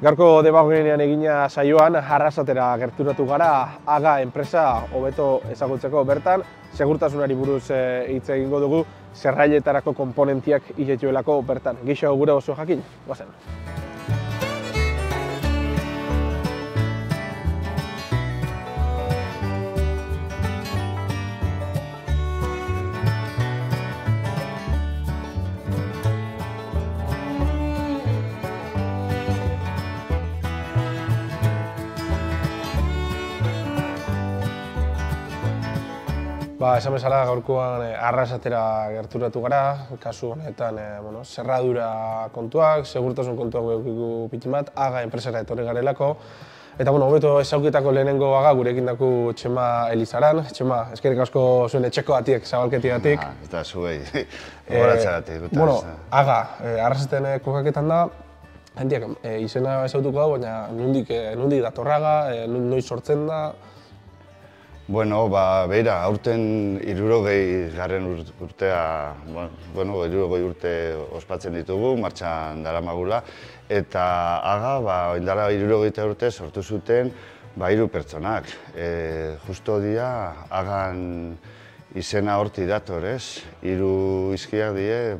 Gaurko demagogian egina saioan Arrasatera gerturatu gara, AGA enpresa hobeto ezagutzeko bertan, segurtasunari buruz hitz egingo dugu, zerrailetarako konponentiak hilituelako bertan. Gixo gure oso jakin, goazen. Esan bezala gaurkoan Arrasatera gerturatu gara, kasu honetan zerradura kontuak, segurtasun kontuak behukiku pitin bat, AGA enpresara etorri garelako. Eta hobeto ezauketako lehenengo AGA gurekin daku Txema Elizaran. Txema, eskerrik asko zuen etxeko atiek, zabalketigatik. Eta zuei, horatzagatik. AGA, Arrasaten kokaketan da, handiak izena ezautuko da, baina nondik datorraga, noiz sortzen da? Bueno, beira, aurten 60 urtea, 60 urte ospatzen ditugu, martxan daramagula, eta AGA, oindala 60 urte sortu zuten 3 pertsonak. Justo dia, AGAn izena horti dator, ez? 3 izkiak die,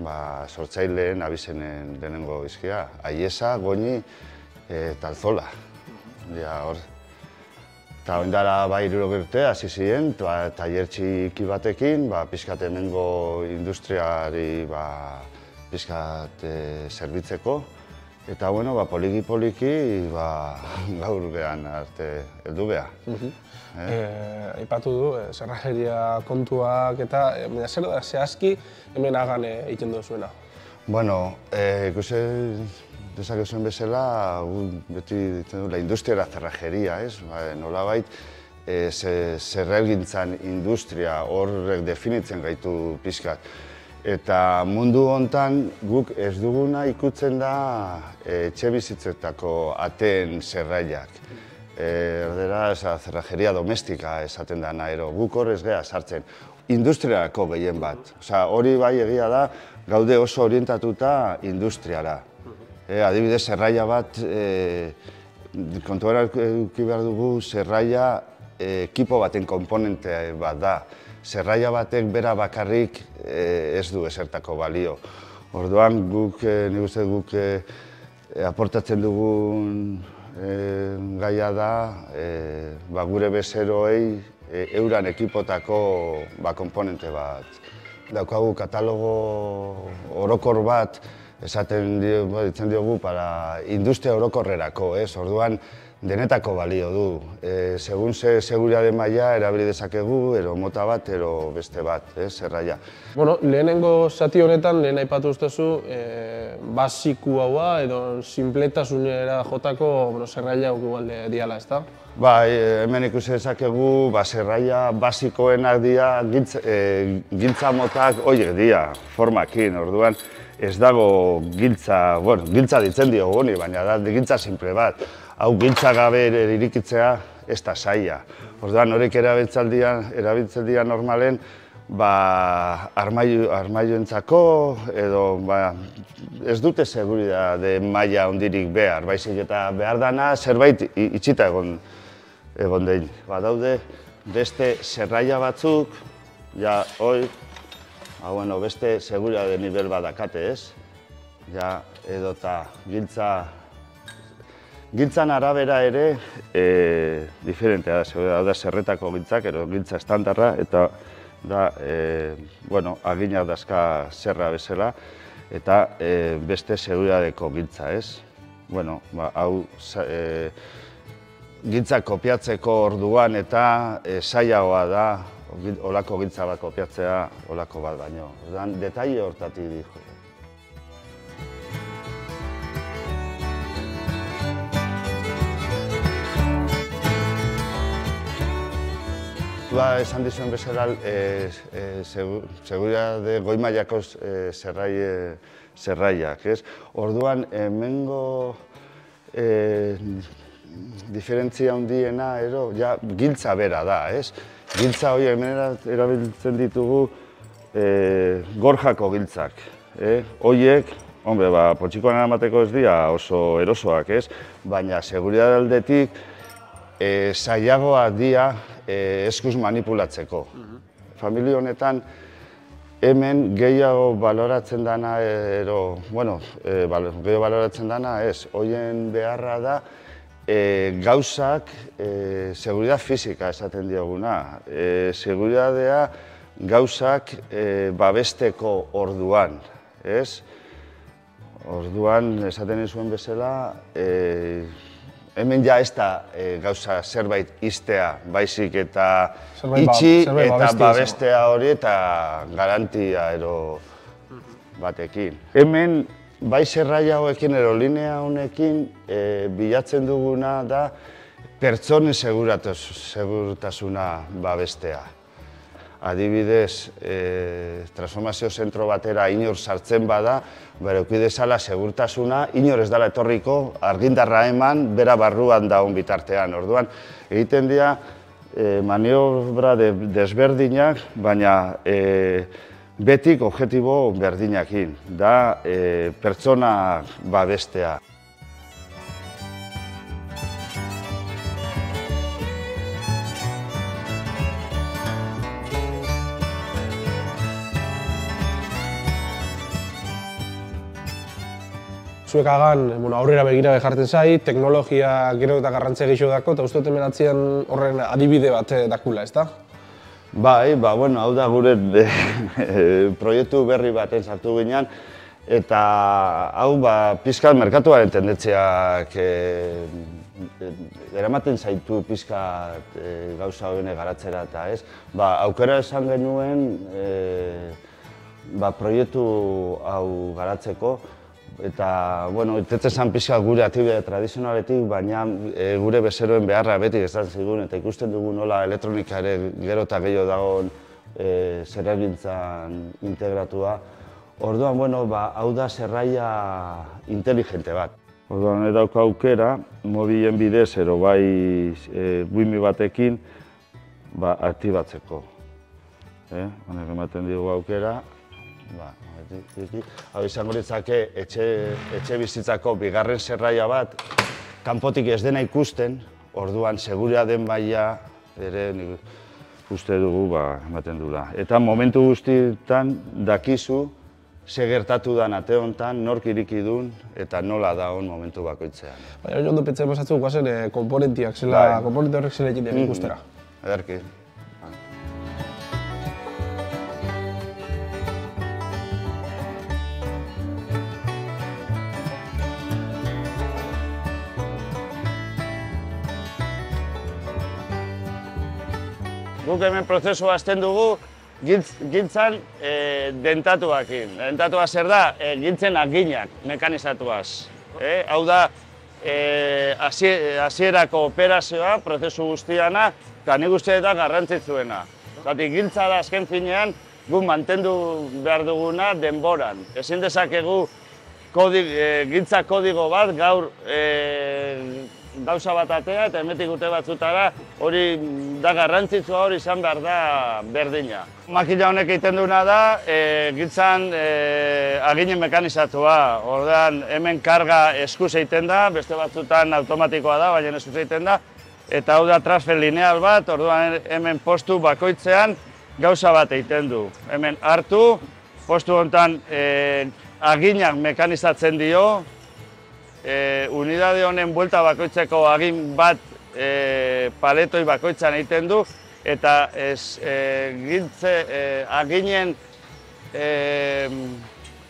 sortzaileen abizenen lehenengo izkia. Aiesa, Goñi eta Alzola. Eta oindara 60 urte hasi ziren, tailer txiki batekin, pixkat hemengo industriari pixkat zerbitzeko. Eta poliki-poliki gaur gehan arte heldu beha. Aipatu du, zerrajeria kontuak eta zer da zehazki hemen AGAn egiten duzuena? Bueno, ikusi dezakezuen bezala, beti ditzen du, la industriara zerrajeria, ez? Nolabait, zerrelgintzan industria horrek definitzen gaitu pixkat. Eta mundu hontan guk ez duguna ikutzen da etxe bizitzetako ateen zerrailak. Erdera, zerrajeria domestika esaten da nahero, guk horrez geha sartzen. Industriarako gehien bat. Hori bai egia da, gaude oso orientatuta industriara. Adibidez, zerraila bat, kontuara eduki behar dugu, zerraila ekipo baten komponente bat da. Zerraila batek bera bakarrik ez du ezertako balio. Orduan, nik uste guk aportatzen dugun gaia da, gure bezeroei euran ekipotako komponente bat. Daukagu katalogo orokor bat, esaten ditzen diogu para industria orokorrerako, ez? Orduan, denetako balio du. Segun ze seguritate maila erabili dezakegu, ero mota bat, ero beste bat, zerraila. Lehenengo zati honetan, lehen aipatu ustezu, basiku haua edo sinpletasunera jotako zerraila igualde diala, ezta? Hemen ikusi dezakegu, zerraila basikoenak dira, giltza motak horiek dira, formakin, orduan, ez dago giltza, giltza ditzen diogu honi, baina da giltza simple bat. Hau giltza gabe irikitzea ez da zaila. Orduan horiek erabiltzen dira normalen armailuentzako edo ez dute seguritate maila hondirik behar, baizik eta behar dana zerbait itxita egon dein. Badaude beste zerraila batzuk, beste seguritate nivel bat dakate, ez? Edota giltzan arabera ere diferentea da, zerretako giltzak, giltza estandarra, eta aginak dazka zerra bezala, eta beste seguritateko giltza, ez? Hau giltzak kopiatzeko orduan eta zailagoa da, olako giltza bat kopiatzea, olako bat baino. Detaile hortatik dijo. Esan dizuen bezala, seguritate goi mailako zerrailak, ez? Orduan, hemengo diferentzia handiena, giltza bera da, ez? Giltza hori hemen erabiltzen ditugu gorjako giltzak. Horiek Hombre, poltsikoan eramateko ez dira oso erosoak, ez? Baina seguridade aldetik zailagoak dira eskuz manipulatzeko. Familia honetan hemen gehiago baloratzen dana, gehiago baloratzen dana ez, horien beharra da gauzak seguridade fisika esaten dioguna. Seguridadea gauzak babesteko orduan, ez? Orduan, esaten zuen bezala, hemen ja ez da gauza zerbait iztea, baizik eta itxi eta babestea hori eta garantia batekin. Hemen, bai zerraia hoekin, linea honekin, bilatzen duguna da pertsonen segurtasuna babestea. Adibidez, transformazio zentro batera inor sartzen bada, eduki dezala segurtasuna, inor ez dela etorriko, argindarra eman, bera barruan daun bitartean. Orduan, egiten dira maniobra desberdinak, baina betik objektibo berdinakin, da pertsona babestea. Zuek hagan aurrera begira jartzen zait, teknologia gero eta garrantzia gehiago dako, eta uste dut hemen atzean horren adibide bat dakula, ezta? Bai, hau da gure proiektu berri baten sartu ginean, eta hau pixkat merkatuaren tendentziak eramaten zaitu pixkat gauza hori garatzera eta ez. Aukera esan genuen proiektu hau garatzeko, eta, itetzen zen pixka gure aktibitate tradizionaletik, baina gure bezeroen beharra beti ez zigun, eta ikusten dugu nola elektronika ere gero eta gehiago dagoen zerragintzan integratua. Orduan, hau da zerraia inteligente bat. Orduan, dauka aukera, mobilen bidez, ero bai wimi batekin, aktibatzeko. Honek ematen dugu aukera. Hau izango litzake etxe bizitzako bigarren zerraia bat, kanpotik ez dena ikusten, orduan seguridaden maila ere uste dugu ematen dula. Eta momentu guztietan dakizu ze gertatu den ate honetan, nork iriki duen eta nola dagoen momentu bakoitzean. Baina ondo pentsa pasatzu guazen komponentiak zela, komponente horrek zela egiten ikustera. Ederki. Guk hemen prozesua hasten dugu gintzan dentatuakin. Dentatua zer da? Gintzen aginak, mekanizatuaz. Hau da, hasierako operazioa, prozesu guztiana, eta nik uste da garrantzitsuena. Zatik, gintza da azken finean, guk mantendu behar duguna denboran. Ezin dezakegu gintza kodigo bat gaur gauza bat atea eta emetik urte batzutara hori da garrantzitsua, hori izan behar da berdina. Makina honek egiten duena da, gintzan aginen mekanizatua. Ordean hemen karga eskuz egiten da, beste batzutan automatikoa da, baina eskuz egiten da. Eta hau da transfer lineal bat, orduan hemen postu bakoitzean gauza bat egiten du. Hemen hartu, postu honetan aginak mekanizatzen dio, unidade honen buelta bakoitzeko agin bat paletoi bakoitzan egiten du, eta aginen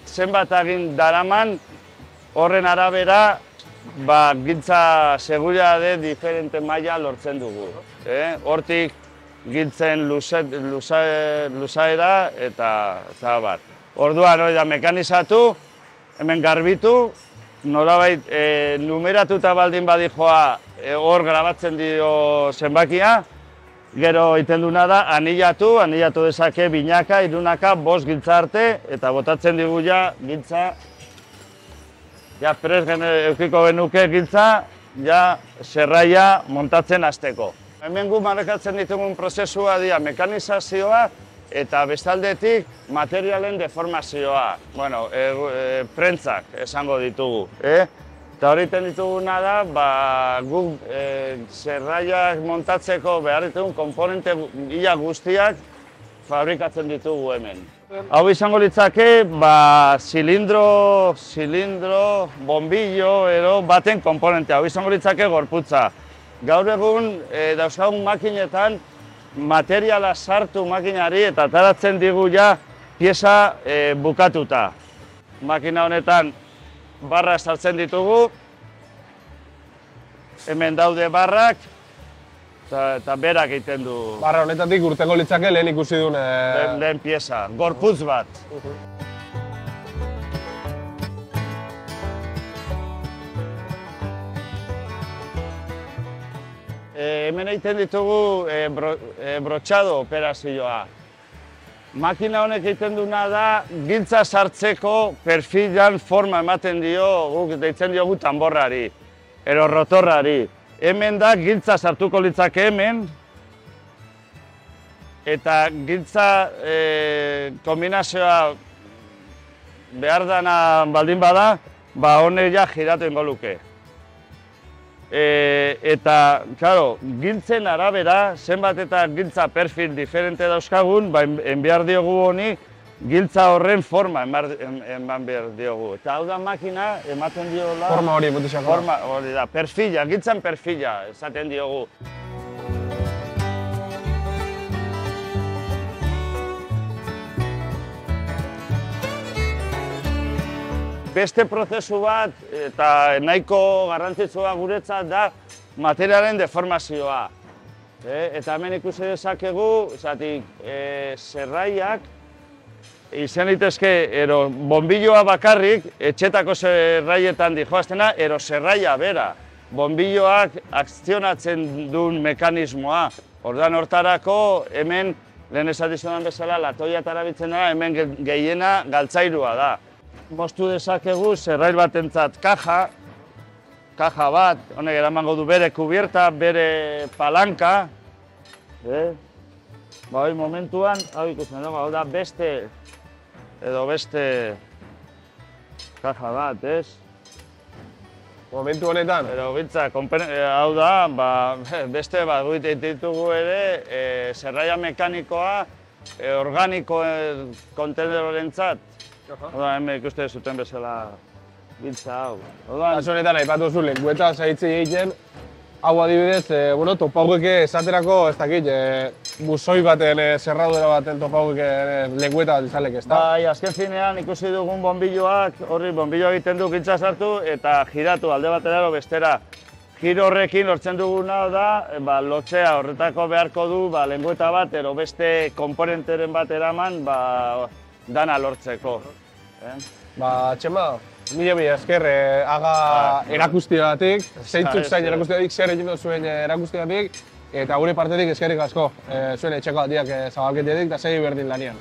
zenbat agin daraman, horren arabera gintza seguridade diferente maila lortzen dugu. Hortik gintzen luzaera eta zabar. Orduan hori da mekanizatu, hemen garbitu, nolabait numeratuta baldin badijoa hor grabatzen dio zenbakia, gero egiten duna da anilatu dezake binaka, irunaka, 5 giltza arte, eta botatzen digu ja giltza, ja prest eukiko genuke giltza, ja zerraia montatzen hasteko. Hemen gu markatzen ditugun prozesua dira mekanizazioa, eta bestaldetik materialen deformazioa, bueno, prentzak esango ditugu. Eta horiten dituguna da, guk zerraiak montatzeko behar ditugun komponente ia guztiak fabrikatzen ditugu hemen. Hau izango litzake, zilindro, bombillo, baten komponente. Hau izango litzake gorputza. Gaur egun dauzkagun makinetan materiala sartu makinari eta ataratzen digu ja pieza bukatuta. Makina honetan barra sartzen ditugu, hemen daude barrak, eta berak egiten du. Barra honetatik urteko litzake lehen ikusi duen... Lehen pieza, gorputz bat. Hemen egiten ditugu brotxado operazioa. Makina honek egiten duena da, giltza sartzeko perfilan forma ematen dio, guk deitzen diogu tamborrari, ero rotorrari. Hemen da, giltza sartuko litzake hemen, eta giltza kombinazioa behar dana baldin bada, honek ja giratu ingo luke. Eta, claro, giltzen arabera, zenbat eta giltza perfil diferente dauzkagun, enbehar diogu honi, giltza horren forma eman behar diogu. Eta hau da makina, ematen diola... Forma hori, botixako. Forma hori da, perfila, giltzen perfila, esaten diogu. Beste prozesu bat, eta nahiko garrantzitsua guretzat da, materialen deformazioa. Eta hemen ikusi dezakegu, zerraiak, izan litezke, bombilloa bakarrik, etxetako zerraietan dijoaztena, zerraia bera. Bombilloak akzionatzen duen mekanismoa. Ordan hortarako, hemen, lehen esatizunan bezala, latoia tarabitzen da, hemen gehiena galtzairua da. Moztu dezakegu zerrail batentzat kaja bat, honek eramango du bere kubierta, bere palanka. Hoi momentuan, hau ikusten dugu, hau da beste kaja bat, ez? Momentu honetan? Hau da, beste bat guit ditugu ere, zerraia mekanikoa, organiko kontenerorentzat. Hemen ikuste zuten bezala giltza hau. Kasu honetan aipatu zu lekueta zaitzi egiten, hau adibidez, topauek esaterako, ez dakit, buzoi baten, zerradura baten topauek lekueta bat izalek, ez da? Bai, azken finean ikusi dugun bombilloak, horri bombilloa egiten du giltza sartu eta giratu alde batera edo bestera. Giro horrekin lortzen duguna da, lotzea horretako beharko du lekueta bat edo beste komponenteren bat eraman dana lortzeko. Txema, mila esker aga erakustiagatik, zeintzuk zain erakustiagatik, zer egin zuen erakustiagatik, eta gure partetik eskerrik asko zuen etxeko aldiak zabalketiatik eta segi berdin lanian.